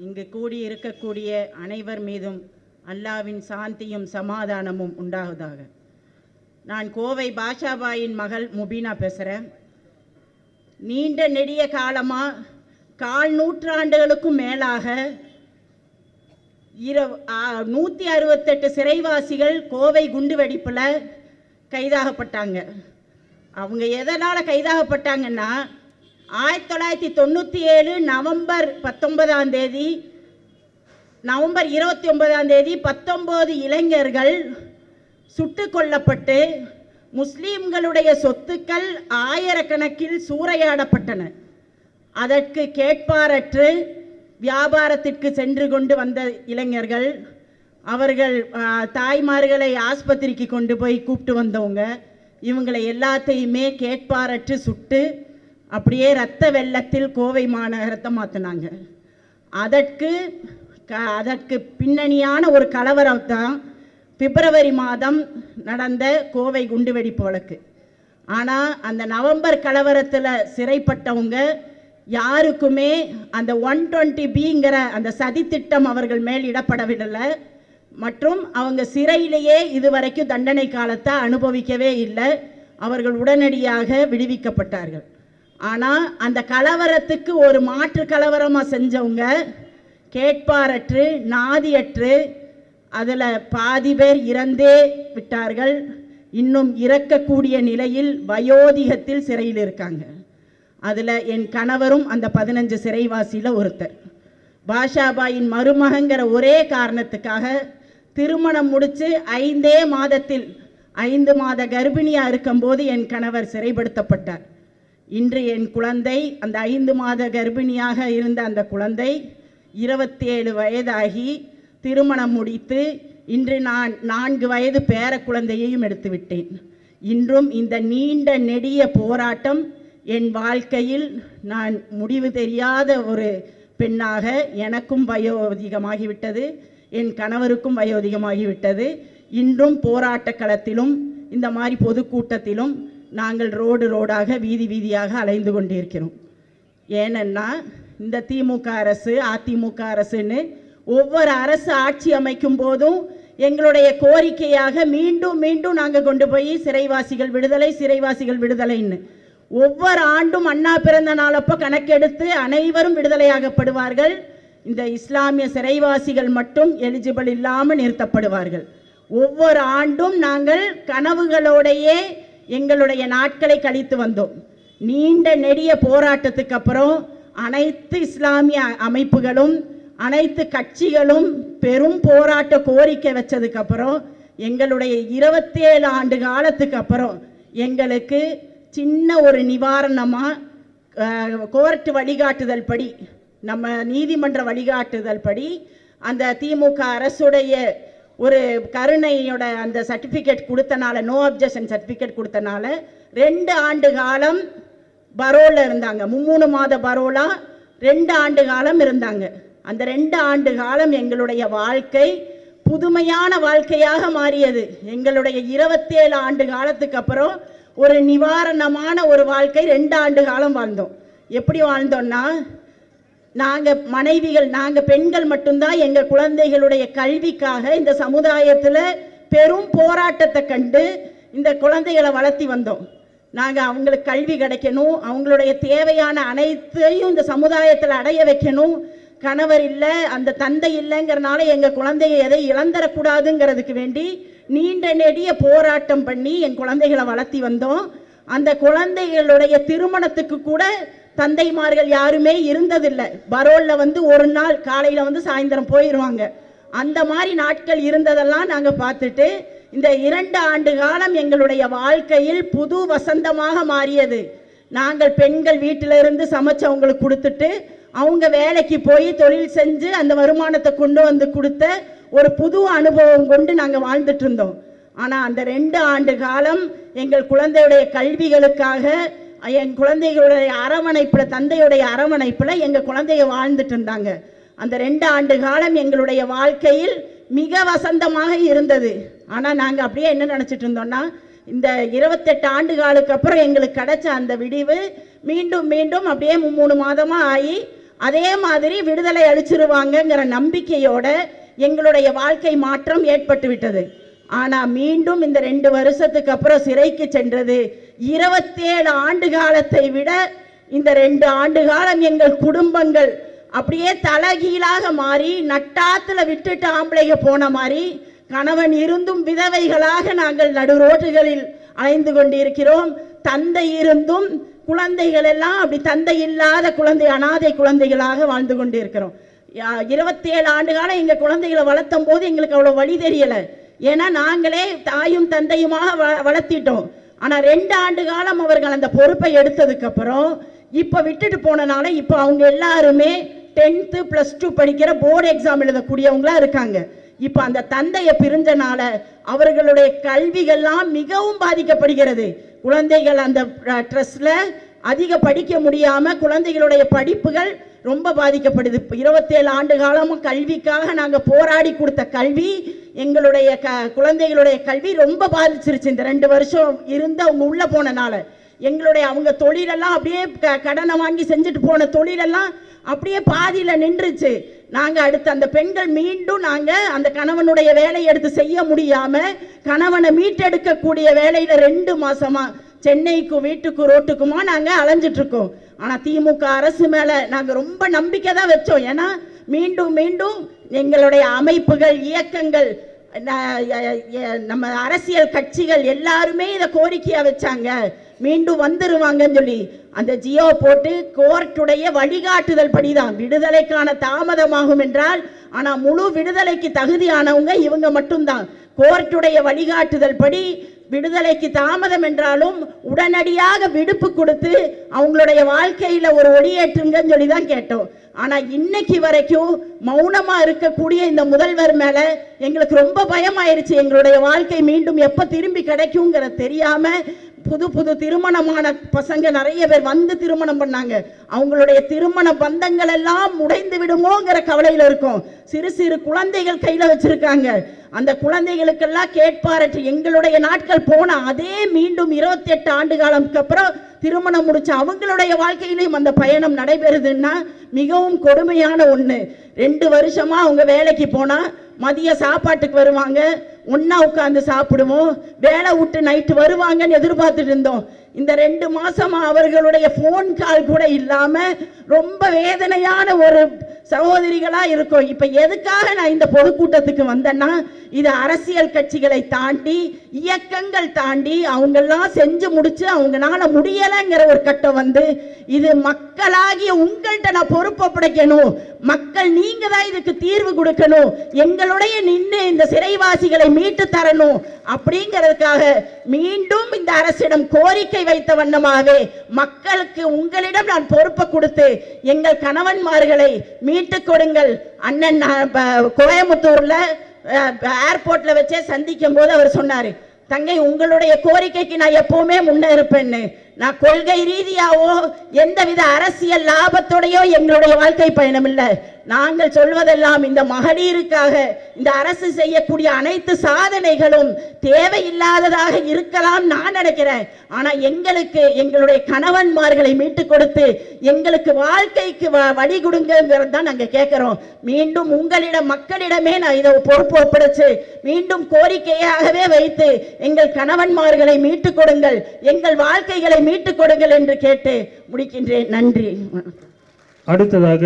இங்கு கூடியிருக்கக்கூடிய அனைவர் மீதும் அல்லாவின் சாந்தியும் சமாதானமும் உண்டாவதாக. நான் கோவை பாஷாபாயின் மகள் முபீனா பேசுகிறேன். நீண்ட நெடிய காலமாக 4 நூற்றாண்டுகளுக்கும் மேலாக 168 சிறைவாசிகள் கோவை குண்டுவெடிப்பில் கைதாகப்பட்டாங்க. அவங்க எதனால் கைதாகப்பட்டாங்கன்னா 1997 நவம்பர் 19ஆம் தேதி, நவம்பர் 29ஆம் தேதி 19 இளைஞர்கள் சுட்டு கொல்லப்பட்டு முஸ்லீம்களுடைய சொத்துக்கள் ஆயிரக்கணக்கில் சூறையாடப்பட்டன. அதற்கு கேட்பாரற்று வியாபாரத்திற்கு சென்று கொண்டு வந்த இளைஞர்கள், அவர்கள் தாய்மார்களை ஆஸ்பத்திரிக்கு கொண்டு போய் கூப்பிட்டு வந்தவங்க, இவங்களை எல்லாத்தையுமே கேட்பாரற்று சுட்டு அப்படியே இரத்த வெள்ளத்தில் கோவை மாநகரத்தை மாற்றினாங்க. அதற்கு பின்னணியான ஒரு கலவரம் தான் பிப்ரவரி மாதம் நடந்த கோவை குண்டுவெடிப்பு வழக்கு. ஆனால் அந்த நவம்பர் கலவரத்தில் சிறைப்பட்டவங்க யாருக்குமே அந்த 120Bங்கிற அந்த சதித்திட்டம் அவர்கள் மேல் இடப்படவில்லை. மற்றும் அவங்க சிறையிலேயே இதுவரைக்கும் தண்டனை காலத்தை அனுபவிக்கவே இல்லை. அவர்கள் உடனடியாக விடுவிக்கப்பட்டார்கள். ஆனால் அந்த கலவரத்துக்கு ஒரு மாற்று கலவரமாக செஞ்சவங்க கேட்பாரற்று நாதியற்று அதில் பாதி பேர் இறந்தே விட்டார்கள். இன்னும் இறக்கக்கூடிய நிலையில் வயோதிகத்தில் சிறையில் இருக்காங்க. அதில் என் கணவரும் அந்த 15 சிறைவாசியில் ஒருத்தர். பாஷாபாயின் மருமகங்கிற ஒரே காரணத்துக்காக திருமணம் முடித்து 5 மாதத்தில் 5 மாத கர்ப்பிணியாக இருக்கும்போது என் கணவர் சிறைப்படுத்தப்பட்டார். இன்று என் குழந்தை, அந்த 5 மாத கர்ப்பிணியாக இருந்த அந்த குழந்தை 27 வயதாகி திருமணம் முடித்து இன்று நான் 4 வயது பேர குழந்தையையும் எடுத்து விட்டேன். இன்றும் இந்த நீண்ட நெடிய போராட்டம் என் வாழ்க்கையில் நான் முடிவு தெரியாத ஒரு பெண்ணாக எனக்கும் வயோதிகமாகிவிட்டது, என் கணவருக்கும் வயோதிகமாகிவிட்டது. இன்றும் போராட்ட களத்திலும் இந்த மாதிரி பொதுக்கூட்டத்திலும் நாங்கள் ரோடாக வீதி வீதியாக அலைந்து கொண்டிருக்கிறோம். ஏனென்னா இந்த திமுக அரசு அதிமுக அரசுன்னு ஒவ்வொரு அரசு ஆட்சி அமைக்கும் போதும் எங்களுடைய கோரிக்கையாக மீண்டும் மீண்டும் நாங்கள் கொண்டு போய் சிறைவாசிகள் விடுதலை, சிறைவாசிகள் விடுதலைன்னு ஒவ்வொரு ஆண்டும் அண்ணா பிறந்த நாளப்போ கணக்கெடுத்து அனைவரும் விடுதலையாகப்படுவார்கள். இந்த இஸ்லாமிய சிறைவாசிகள் மட்டும் எலிஜிபிள் இல்லாமல் நிறுத்தப்படுவார்கள். ஒவ்வொரு ஆண்டும் நாங்கள் கனவுகளோடையே எங்களுடைய நாட்களை கழித்து வந்தோம். நீண்ட நெடிய போராட்டத்துக்கு அப்புறம் அனைத்து இஸ்லாமிய அமைப்புகளும் அனைத்து கட்சிகளும் பெரும் போராட்ட கோரிக்கை வச்சதுக்கப்புறம் எங்களுடைய 27 ஆண்டு காலத்துக்கு அப்புறம் எங்களுக்கு சின்ன ஒரு நிவாரணமாக கோர்ட்டு வழிகாட்டுதல் படி, நம்ம நீதிமன்ற வழிகாட்டுதல் படி அந்த திமுக அரசுடைய ஒரு கருணையோட அந்த சர்டிஃபிகேட் கொடுத்தனால, நோ அப்ஜெக்ஷன் சர்டிஃபிகேட் கொடுத்தனால 2 ஆண்டு காலம் பரோலில் இருந்தாங்க. 3 மாத பரோலாக 2 ஆண்டு காலம் இருந்தாங்க. அந்த 2 ஆண்டு காலம் எங்களுடைய வாழ்க்கை புதுமையான வாழ்க்கையாக மாறியது. எங்களுடைய 27 ஆண்டு காலத்துக்கு அப்புறம் ஒரு நிவாரணமான ஒரு வாழ்க்கை 2 ஆண்டு காலம் வாழ்ந்தோம். எப்படி வாழ்ந்தோம்னா, நாங்கள் மனைவிகள், நாங்கள் பெண்கள் மட்டும்தான் எங்கள் குழந்தைகளுடைய கல்விக்காக இந்த சமுதாயத்தில் பெரும் போராட்டத்தை கண்டு இந்த குழந்தைகளை வளர்த்தி வந்தோம். நாங்கள் அவங்களுக்கு கல்வி கிடைக்கணும், அவங்களுடைய தேவையான அனைத்தையும் இந்த சமுதாயத்தில் அடைய வைக்கணும். கணவர் இல்லை, அந்த தந்தை இல்லைங்கிறனால எங்கள் குழந்தைய எதை இழந்துடக்கூடாதுங்கிறதுக்கு வேண்டி நீண்ட நெடிய போராட்டம் பண்ணி என் குழந்தைகளை வளர்த்தி வந்தோம். அந்த குழந்தைகளுடைய திருமணத்துக்கு கூட தந்தைமார்கள் யாருமே இருந்ததில்லை. பரோலில் ஒரு நாள் காலையில் சாயந்தரம் போயிடுவாங்க. அந்த மாதிரி நாட்கள் இருந்ததெல்லாம் நாங்கள் பார்த்துட்டு இந்த 2 ஆண்டு காலம் எங்களுடைய வாழ்க்கையில் புது வசந்தமாக மாறியது. நாங்கள் பெண்கள் வீட்டிலிருந்து சமைச்சவங்களுக்கு கொடுத்துட்டு அவங்க வேலைக்கு போய் தொழில் செஞ்சு அந்த வருமானத்தை கொண்டு வந்து கொடுத்த ஒரு புது அனுபவம் கொண்டு நாங்கள் வாழ்ந்துட்டு இருந்தோம். ஆனால் அந்த 2 ஆண்டு காலம் எங்கள் குழந்தையுடைய கல்விகளுக்காக, என் குழந்தைகளுடைய அரவணைப்பில், தந்தையுடைய அரவணைப்பில் எங்கள் குழந்தைய வாழ்ந்துட்டு இருந்தாங்க. அந்த 2 ஆண்டு காலம் எங்களுடைய வாழ்க்கையில் மிக வசந்தமாக இருந்தது. ஆனால் நாங்கள் அப்படியே என்ன நினச்சிட்டு இருந்தோம்னா, இந்த 28 ஆண்டு காலுக்கு அப்புறம் எங்களுக்கு கிடைச்ச அந்த விடிவு மீண்டும் மீண்டும் அப்படியே 3 மாதமாக ஆகி அதே மாதிரி விடுதலை அளிச்சிருவாங்கங்கிற நம்பிக்கையோட எங்களுடைய வாழ்க்கை மாற்றம் ஏற்பட்டு விட்டது. ஆனா மீண்டும் இந்த 2 வருஷத்துக்கு அப்புறம் சிறைக்கு சென்றது 27 ஆண்டு காலத்தை விட இந்த 2 ஆண்டு காலம் எங்கள் குடும்பங்கள் அப்படியே தலைகீழாக மாறி நட்டாத்துல விட்டுட்டு ஆம்பளைங்க போன மாதிரி கணவன் இருந்தும் விதவைகளாக நாங்கள் நடுரோட்டுகளில் அலைந்து கொண்டிருக்கிறோம். தந்தை இருந்தும் குழந்தைகள் எல்லாம் அப்படி தந்தை இல்லாத குழந்தை, அனாதை குழந்தைகளாக வாழ்ந்து கொண்டிருக்கிறோம். 27 ஆண்டு காலம் எங்கள் குழந்தைகளை வளர்த்தும் போது எங்களுக்கு அவ்வளோ வழி தெரியலை. ஏன்னா நாங்களே தாயும் தந்தையுமாக வளர்த்திட்டோம். ஆனால் 2 ஆண்டு காலம் அவர்கள் அந்த பொறுப்பை எடுத்ததுக்கப்புறம் இப்போ விட்டுட்டு போனனால இப்போ அவங்க எல்லாருமே 10th +2 படிக்கிற போர்டு எக்ஸாம் எழுதக்கூடியவங்களா இருக்காங்க. இப்போ அந்த தந்தையை பிரிஞ்சனால அவர்களுடைய கல்விகள்லாம் மிகவும் பாதிக்கப்படுகிறது. குழந்தைகள் அந்த ட்ரெஸ்ல அதிக படிக்க முடியாம குழந்தைகளுடைய படிப்புகள் ரொம்ப பாதிக்கப்படுது. 27 ஆண்டு காலமும் கல்விக்காக நாங்கள் போராடி கொடுத்த கல்வி, எங்களுடைய குழந்தைகளுடைய கல்வி ரொம்ப பாதிச்சிருச்சு. இந்த 2 வருஷம் இருந்து அவங்க உள்ள போனனால எங்களுடைய அவங்க தொழிலெல்லாம் அப்படியே கடனை வாங்கி செஞ்சுட்டு போன தொழிலெல்லாம் அப்படியே பாதியில் நின்றுச்சு. நாங்கள் அடுத்து அந்த பெண்கள் மீண்டும் நாங்கள் அந்த கணவனுடைய வேலையை எடுத்து செய்ய முடியாமல் கணவனை மீட்டெடுக்கக்கூடிய வேலையில் 2 மாசமா சென்னைக்கு வீட்டுக்கு ரோட்டுக்குமா நாங்கள் அலைஞ்சிட்டு இருக்கோம். ஆனால் திமுக அரசு மேலே நாங்கள் ரொம்ப நம்பிக்கை தான் வச்சோம். ஏன்னா மீண்டும் மீண்டும் எங்களுடைய அமைப்புகள், இயக்கங்கள், நம்ம அரசியல் கட்சிகள் எல்லாருமே இதை கோரிக்கையாக வச்சாங்க, மீண்டும் வந்துருவாங்கன்னு சொல்லி அந்த ஜியோ போட்டு கோர்ட்டுடைய வழிகாட்டுதல் படிதான் விடுதலைக்கான தாமதமாகும் என்றால், ஆனால் முழு விடுதலைக்கு தகுதியானவங்க இவங்க மட்டும்தான். கோர்ட்டுடைய வழிகாட்டுதல் படி விடுதலைக்கு தாமதம் என்றாலும் உடனடியாக விடுப்பு கொடுத்து அவங்களுடைய வாழ்க்கையில் ஒரு ஒளியேற்றுங்கன்னு சொல்லி தான் கேட்டோம். ஆனால் இன்னைக்கு வரைக்கும் மௌனமாக இருக்கக்கூடிய இந்த முதல்வர் மேலே எங்களுக்கு ரொம்ப பயமாயிருச்சு. எங்களுடைய வாழ்க்கை மீண்டும் எப்போ திரும்பி கிடைக்குங்கிற தெரியாமல் புது திருமணமான பசங்க நிறைய பேர் வந்து திருமணம் பண்ணாங்க. அவங்களுடைய திருமண பந்தங்கள் எல்லாம் உடைந்து விடுமோங்கிற கவலையில் இருக்கும். சிறு குழந்தைகள் கையில் வச்சிருக்காங்க. அந்த குழந்தைகளுக்கெல்லாம் கேட்பாரற்று எங்களுடைய நாட்கள் போன அதே மீண்டும் 28 ஆண்டு காலத்துக்கு அப்புறம் திருமணம் முடிச்ச அவங்களுடைய வாழ்க்கையிலையும் அந்த பயணம் நடைபெறுதுன்னா மிகவும் கொடுமையான ஒன்று. 2 வருஷமா அவங்க வேலைக்கு போனா மதிய சாப்பாட்டுக்கு வருவாங்க, ஒன்னா உட்காந்து சாப்பிடுவோம், வேலை விட்டு நைட்டு வருவாங்கன்னு எதிர்பார்த்துட்டு இருந்தோம். இந்த 2 மாசமா அவர்களுடைய போன் கால் கூட இல்லாம ரொம்ப வேதனையான ஒரு சகோதரிகளா இருக்கும். இப்ப எதுக்காக நான் இந்த பொதுக்கூட்டத்துக்கு வந்தேன்னா, இது அரசியல் கட்சிகளை தாண்டி இயக்கங்கள் தாண்டி அவங்கெல்லாம் செஞ்சு முடிச்சு அவங்களால முடியலைங்கிற ஒரு கட்டம் வந்து இது மக்களாகிய உங்கள்கிட்ட நான் பொறுப்பு படைக்கணும். மக்கள் நீங்க தான் இதுக்கு தீர்வு கொடுக்கணும், எங்களுடைய நின்று இந்த சிறைவாசிகளை மீட்டு தரணும் அப்படிங்கிறதுக்காக மீண்டும் இந்த அரசிடம் கோரிக்கை வைத்த வண்ணமாகவே மக்களுக்கு உங்களிடம் நான் பொறுப்பை கொடுத்து எங்கள் கணவன்மார்களை மீட்டு கொடுங்கள். அண்ணன் கோயம்புத்தூர்ல ஏர்போர்ட்ல வச்சே சந்திக்கும் போது அவர் சொன்னாரு, தங்கை உங்களுடைய கோரிக்கைக்கு நான் எப்பவுமே முன்ன இருப்பேன்னு. நான் கொள்கை ரீதியாவோ எந்தவித அரசியல் லாபத்தோடையோ எங்களுடைய வாழ்க்கை பயணம் இல்லை. நாங்கள் சொல்வதெல்லாம் இந்த மகளிருக்காக இந்த அரசு செய்யக்கூடிய அனைத்து சாதனைகளும் தேவையில்லாததாக இருக்கலாம் நான் நினைக்கிறேன். ஆனா எங்களுக்கு எங்களுடைய கணவன்மார்களை மீட்டு கொடுத்து எங்களுக்கு வாழ்க்கைக்கு வழி கொடுங்கிறது தான் நாங்கள் கேட்கிறோம். மீண்டும் உங்களிடம் மக்களிடமே நான் இதை பொறுப்பு ஒப்படைச்சு மீண்டும் கோரிக்கையாகவே வைத்து எங்கள் கணவன்மார்களை மீட்டு கொடுங்கள், எங்கள் வாழ்க்கைகளை மீட்டுக் கொடுங்கள் என்று கேட்டு முடிக்கின்றேன். நன்றி. அடுத்ததாக